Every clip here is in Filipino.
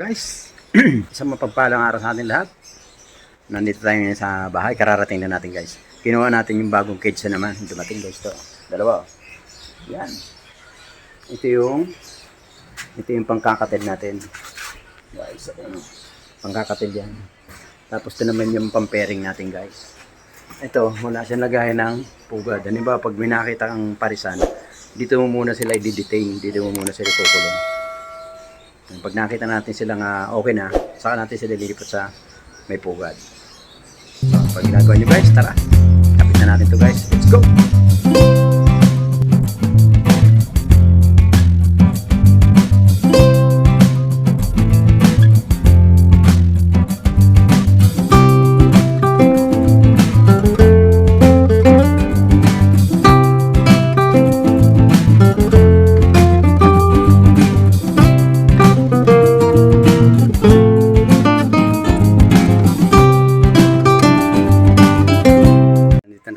Guys, isang mapagpalang araw sa atin lahat. Nandito tayo ngayon sa bahay. Kararating na natin guys. Kinuha natin yung bagong cage na naman. Dumating guys to. Dalawa. Yan. Ito yung pangkakatil natin. Guys, pangkakatil yan. Tapos ito naman yung pampering natin guys. Ito, wala siyang lagay ng pugad. Ano ba, pag may nakita ang parisan, dito mo muna sila i-detain. Dito mo muna sila kukulong. Pag nakita natin silang okay na, saka natin sila lilipat sa may pugad. Pag ginagawa nyo guys, tara. Kapit na natin to guys. Let's go!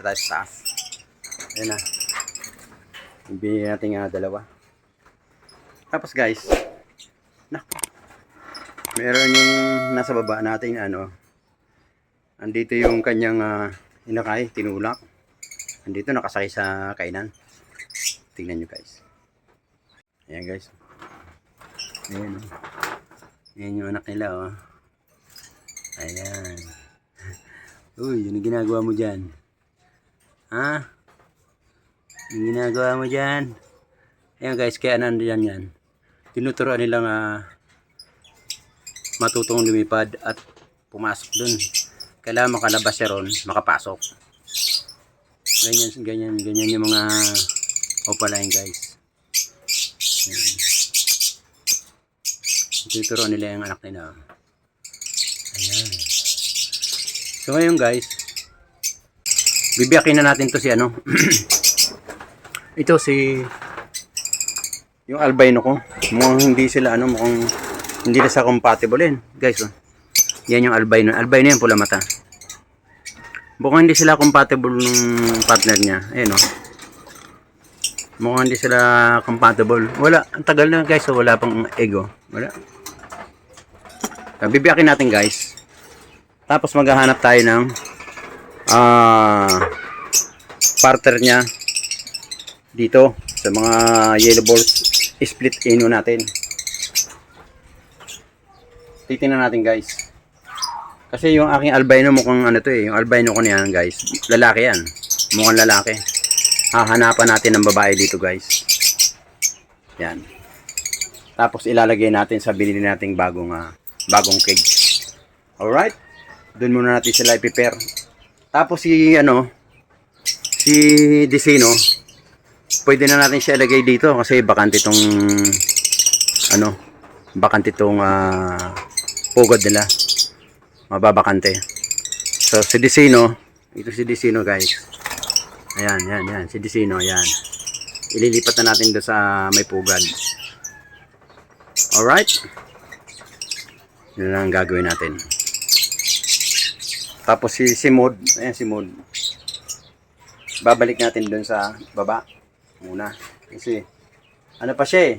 Tayo sa taas. Ayan na. Ibigay natin dalawa. Tapos guys, naku, meron yung nasa baba natin andito yung kanyang inakay, tinulak. Andito nakasakay sa kainan. Tingnan nyo guys. Ayan guys. Ayan. Ayan yung anak nila Ayan. Uy, yun yung ginagawa mo dyan. Ha? Yung ginagawa mo dyan. Ayan guys, kaya nandiyan yan. Tinuturoan nilang matutong lumipad at pumasok dun. Kailangan makalabas siya ron, makapasok. Ganyan yung mga opaline guys. Ayan. Tinuturoan nila yung anak nila. Ayan. So ngayon guys, bibiyakin na natin to si ito yung albino ko. Mukhang hindi sila mukhang hindi na sa compatible yan guys. Yan yung albino yung pula mata. Mukhang hindi sila compatible ng partner niya. Ayan mukhang hindi sila compatible. Wala, ang tagal na guys. Wala pang ego. Wala. Bibiyakin natin guys. Tapos maghahanap tayo ng partner niya dito sa mga yellow balls split ino natin. Titingnan natin guys, kasi yung aking albino mukhang yung albino ko niyan guys, lalaki yan, mukhang lalaki. Hahanapan natin ng babae dito guys. Yan, tapos ilalagay natin sa binili nating bagong cage. Alright, dun muna natin sila i-prepare. Tapos si Desino, pwede na natin siya ilagay dito kasi bakante itong pugad nila. Mababakante. So si Desino, ito si Desino guys. Ayan, si Desino, ayan. Ililipat na natin doon sa may pugad. Alright? Yun lang ang gagawin natin. Tapos si Mod, ayan si Mod. Babalik natin dun sa baba muna. Kasi pa siya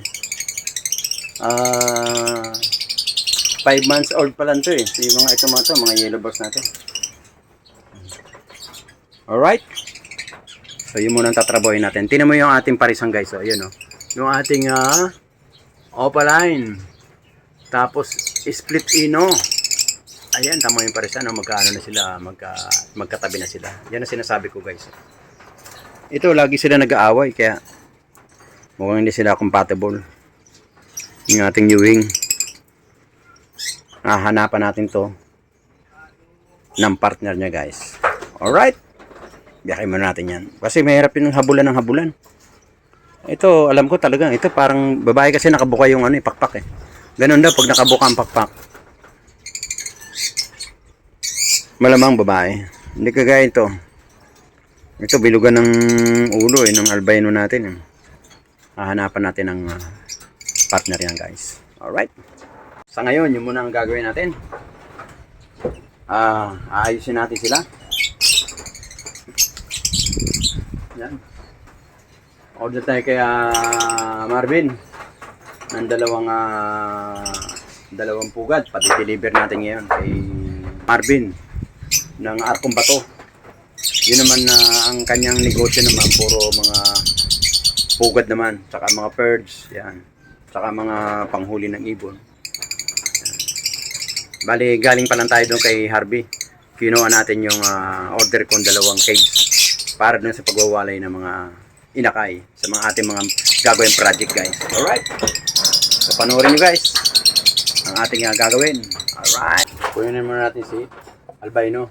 5 months old pa lang to Si mga yellow balls natin. Alright. So yun muna ang tatrabuhin natin. Tingnan mo yung ating parisang guys. Yun yung ating opaline. Tapos split ino. Ayan, tama yung parisan, magkaano na sila, magkatabi na sila. Yan ang sinasabi ko guys. Ito, lagi sila nag-aaway, kaya mukhang hindi sila compatible. Yung ating Ewing. Hahanapan natin to ng partner niya guys. Alright? Biyakin muna natin yan. Kasi mahirap yung habulan ng habulan. Ito, alam ko talaga, ito parang babae kasi nakabuka yung pakpak Ganun daw pag nakabuka ang pakpak. Malamang babae. Hindi kagaya ito. Ito bilugan ng ulo ng albino natin. Hahanapan natin ng partner yan guys. Alright. Sa ngayon, yun muna ang gagawin natin. Aayusin natin sila. Yan. Order tayo kay Marvin ng dalawang Dalawang pugad. Pati-deliver natin ngayon kay Marvin ng Arkong Bato. Yun naman na ang kanyang negosyo naman, puro mga pugad naman, tsaka mga birds, yan. Tsaka mga panghuli ng ibon. Bali, galing pa lang tayo doon kay Harvey. Kinuha natin yung order kong 2 cage para doon sa pagwawalay ng mga inakay sa mga ating mga gagawin project, guys. Alright. So, panoorin nyo, guys, ang ating gagawin. Alright. Kunin muna natin si albino.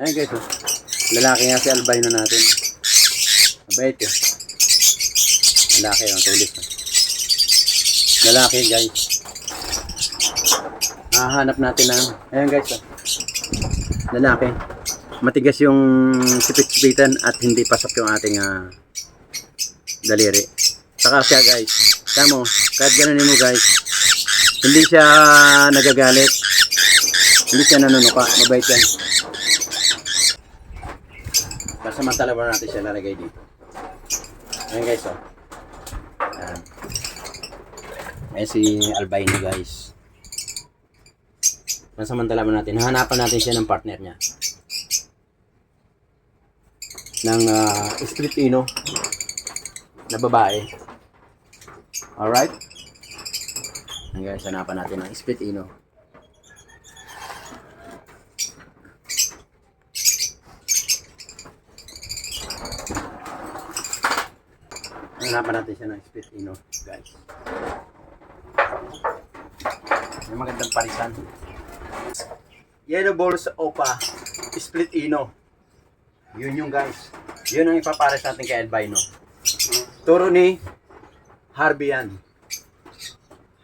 Ayan guys, oh. Lalaki nga si albino natin. Mabait yun. Lalaki yun, tulis. Lalaki guys. Hahanap natin ng, ayan guys, oh. Lalaki. Matigas yung sipit-sipitan at hindi pasok yung ating daliri. Saka siya guys, tamo, kahit ganonin mo guys, hindi siya nagagalit. Hindi siya nanunuka, mabait yan. Samantala ba natin siya lalagay dito. Ayan guys, oh. Ayan. Ayan si albino guys. Samantala ba natin, hahanapan natin siya ng partner niya. Ng split ino na babae. Alright? Ayan guys, hanapan natin ng split ino. Hanapan natin siya ng split ino, guys. May magandang parisan. Yellow balls opa, split ino. Yun yung guys. Yun ang ipapares natin kay albino. Turo ni Harvey yan.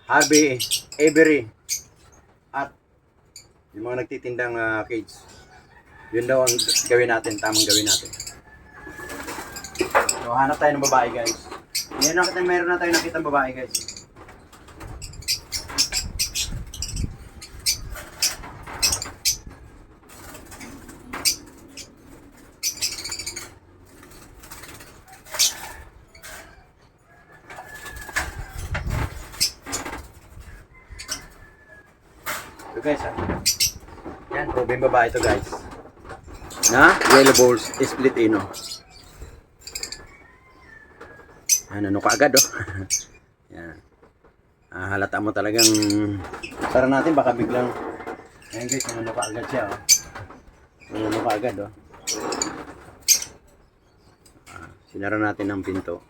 Harvey, Avery, at yung mga nagtitindang cage. Yun daw ang gawin natin, tamang gawin natin. So, hanap tayo ng babae guys. Meron na tayo nakita ng babae guys. So guys, yan, proven babae ito guys. Na yellow balls split ino. Ano ka agad, oh. Yan. Halata mo talagang tara natin, baka biglang ayan guys, ano ka agad siya, oh. Ano ka agad, oh. Sinara natin ang pinto.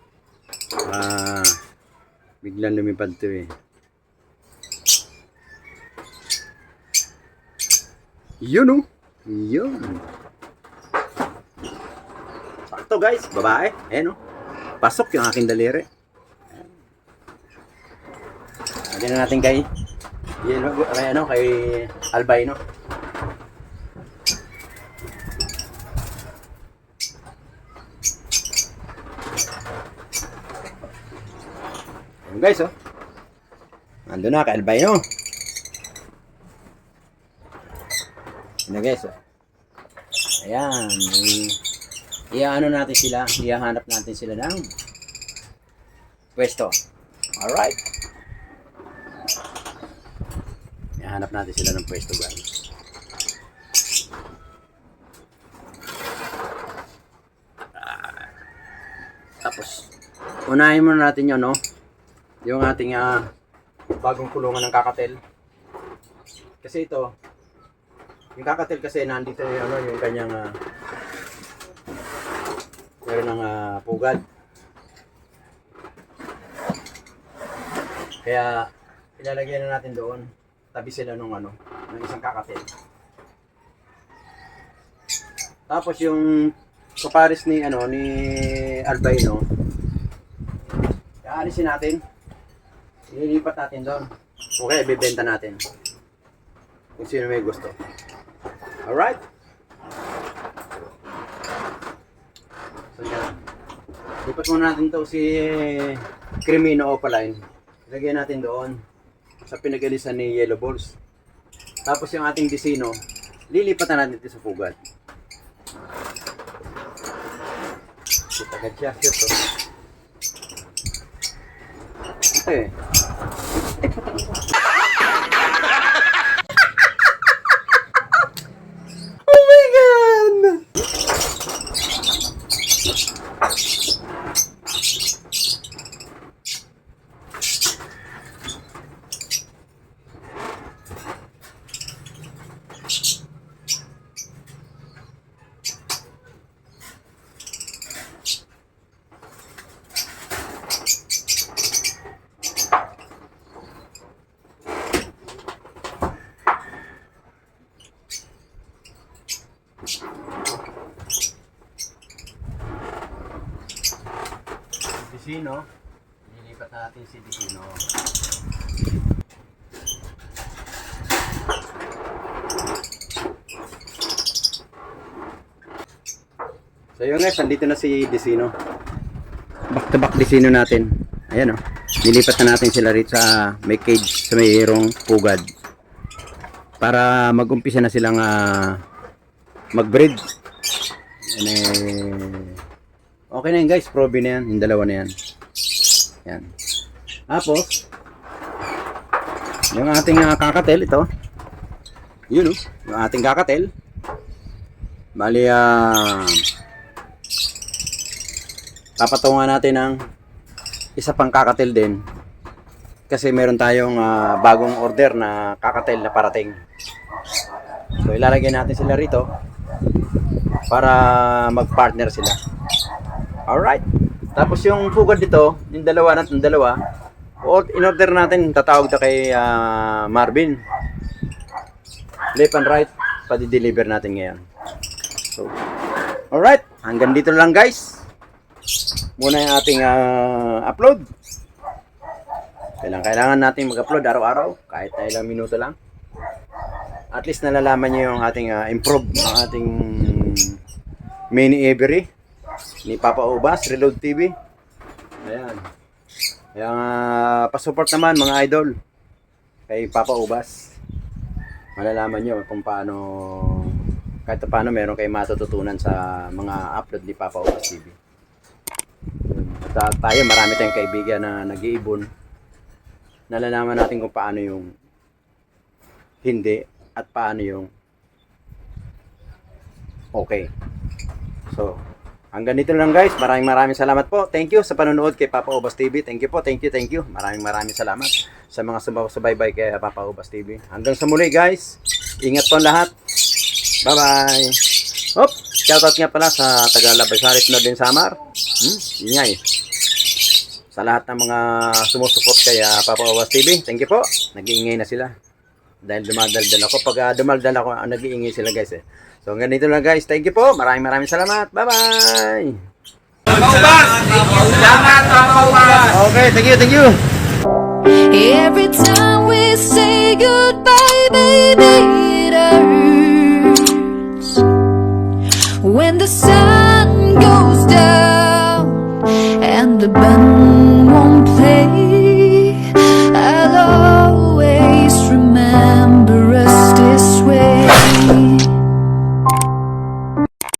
Biglang lumipad to, eh. Yun, oh. Yun. Sakto guys, babae. Ayan, oh. Pasok yung aking daliri. Lagyan na natin kay albino. Ayan guys, oh. Nandun na kay albino. Ayan guys, oh. Ayan. Iaano natin sila, iahanap natin sila ng pwesto. Alright. Iahanap natin sila ng pwesto guys. Tapos, unahin muna natin yun, no? Yung ating bagong kulungan ng kakatel. Kasi ito, yung kakatel kasi nandito yung kanyang meron ng pugad. Kaya ilalagay na natin doon. Tabi sila nung ng isang kakatil. Tapos yung kapares ni albino, aalisin natin. Ililipat natin doon. Okay, ibebenta natin. Kung sino may gusto. Alright? So yan. Lipat muna natin to si Crimino Opaline. Ilagay natin doon sa pinagalisan ni Yellow Balls. Tapos yung ating Desino, lilipatan natin ito sa pugad. Kita ka siya, to. Okay. Oh my God! Desino, nilipat natin si Desino. So yun guys, nandito na si Desino. Back to back Desino natin. Ayan nilipat na natin sila rito sa may cage, sa mayroong pugad. Para mag-umpisa na silang mag-breed. Okay na yun guys, probe na yan, yung dalawa na yan. Yan. Tapos, yung ating kakatel, ito. Yun yung ating kakatel. Bali, papatungan natin ng isa pang kakatel din. Kasi meron tayong bagong order na kakatel na parating. So, ilalagay natin sila rito para mag-partner sila. Alright. Tapos yung pugad dito, yung dalawa, in-order natin, tatawag na kay Marvin. Left and right, pati-deliver natin ngayon. So, alright. Hanggang dito lang guys. Muna yung ating upload. Kailangan natin mag-upload araw-araw, kahit na ilang minuto lang. At least nalalaman nyo yung ating improve, ang ating mini every ni Papa Ubas, Reload TV. Ayan. Kaya pa-support naman mga idol kay Papa Ubas. Malalaman nyo kung paano, kahit paano meron kayo matututunan sa mga upload ni Papa Ubas TV. At tayo, marami tayong kaibigan na nag-iibon. Nalalaman natin kung paano yung hindi at paano yung okay. So, hanggang dito lang guys. Maraming salamat po. Thank you sa panonood kay Papa Ubas TV. Thank you po. Thank you. Maraming salamat sa mga subaybay kay Papa Ubas TV. Hanggang sa muli guys. Ingat po lahat. Bye-bye. Hop, shoutout nga pala sa taga-Labasarit na din Samar. Ingay. Sa lahat ng mga sumusuport kay Papa Ubas TV. Thank you po. Nag-iingay na sila. Dahil dumaldal ako. Pag dumaldal ako, nag-iingay sila guys. So hanggang dito lang guys. Thank you po. Maraming salamat. Bye-bye. Salamat Papa Ubas. Okay, thank you. Every time we say goodbye, baby, it hurts. When the sun goes down and the